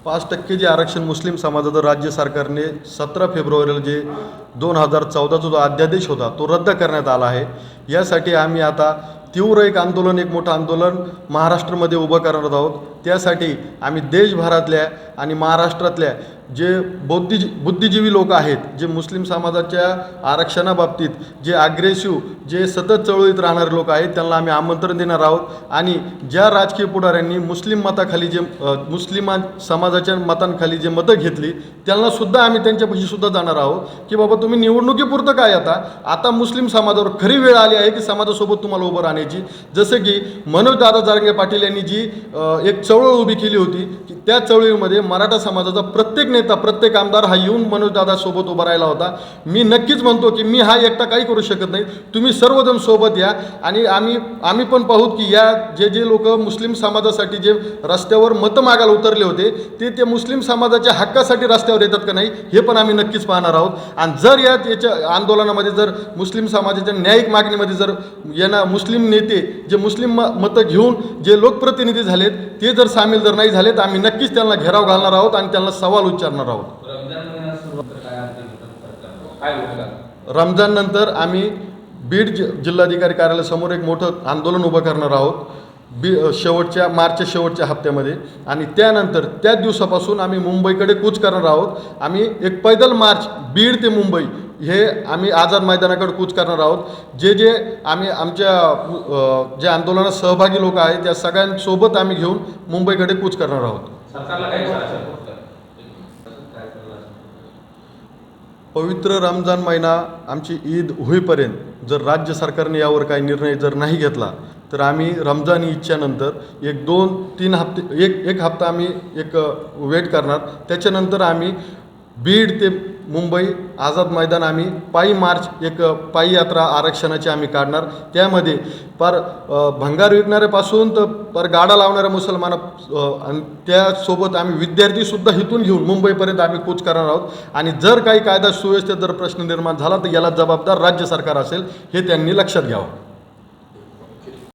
5% जे आरक्षण मुस्लिम समाजाचं राज्य सरकारने 17 फेब्रुवारीला जे 2014चा जो अध्यादेश होता तो रद्द करण्यात आला आहे। यासाठी आम्ही आता तीव्र एक मोठं आंदोलन महाराष्ट्रामध्ये उभं करणार आहोत। त्यासाठी आम्ही देशभरातल्या आणि महाराष्ट्रातल्या जे बुद्धिजीवी लोक आहेत, जे मुस्लिम समाजाच्या आरक्षणाबाबतीत जे अग्रेसिव्ह जे सतत चळवळीत राहणारे लोक आहेत त्यांना आम्ही आमंत्रण देणार आहोत। आणि ज्या राजकीय पुढाऱ्यांनी मुस्लिम मताखाली जे मुस्लिम समाजाच्या मतांखाली जे मतं घेतली त्यांनासुद्धा आम्ही त्यांच्यापाशी सुद्धा जाणार आहोत की बाबा तुम्ही निवडणुकीपुरतं काय आता मुस्लिम समाजावर खरी वेळ आली आहे की समाजासोबत तुम्हाला उभं राहण्याची। जसं की मनोज दादा जरांगे पाटील यांनी जी एक चळवळ उभी केली होती की त्या चळवळीमध्ये मराठा समाजाचा प्रत्येक नेता प्रत्येक आमदार हा येऊन मनोज दादा सोबत उभा राहिला होता। मी नक्कीच म्हणतो की मी हा एकटा काही करू शकत नाही, तुम्ही सर्वजण सोबत या आणि आम्ही पण पाहू की या जे लोक मुस्लिम समाजासाठी जे रस्त्यावर मतं मागायला उतरले होते ते मुस्लिम समाजाच्या हक्कासाठी रस्त्यावर येतात का नाही हे पण आम्ही नक्कीच पाहणार आहोत। आणि जर याच्या आंदोलनामध्ये जर मुस्लिम समाजाच्या न्यायिक मागणीमध्ये जर यांना मुस्लिम नेते जे मुस्लिम मतं घेऊन जे लोकप्रतिनिधी झालेत ते जर सामील जर नाही झाले तर आम्ही नक्कीच त्यांना घेराव घालणार आहोत आणि त्यांना सवाल उच्चारणार आहोत। रमजान नंतर आम्ही बीड जिल्हाधिकारी कार्यालयासमोर एक मोठं आंदोलन उभं करणार आहोत मार्चच्या शेवटच्या हप्त्यामध्ये। आणि त्यानंतर त्याच दिवसापासून आम्ही मुंबईकडे कूच करणार आहोत। आम्ही एक पैदल मार्च बीड ते मुंबई हे आम्ही आझाद मैदानाकडे कूच करणार आहोत। जे आम्ही आमच्या जे आंदोलनात सहभागी लोक आहेत त्या सगळ्यांसोबत आम्ही घेऊन मुंबईकडे कूच करणार आहोत। पवित्र रमजान महिना आमची ईद होईपर्यंत जर राज्य सरकारने यावर काही निर्णय जर नाही घेतला तर आम्ही रमजान ईदच्या नंतर 1-2-3 हप्ते एक हप्ता आम्ही वेट करणार। त्याच्यानंतर आम्ही बीड ते मुंबई आझाद मैदान आम्ही पायी मार्च पायी यात्रा आरक्षणाची आम्ही काढणार। त्यामध्ये पार भंगार विकणाऱ्यापासून तर पार गाडा लावणाऱ्या मुसलमान आणि त्यासोबत आम्ही विद्यार्थीसुद्धा इथून घेऊन मुंबईपर्यंत आम्ही कूच करणार आहोत। आणि जर काही कायदा सुव्यवस्थेत जर प्रश्न निर्माण झाला तर याला जबाबदार राज्य सरकार असेल हे त्यांनी लक्षात घ्यावं।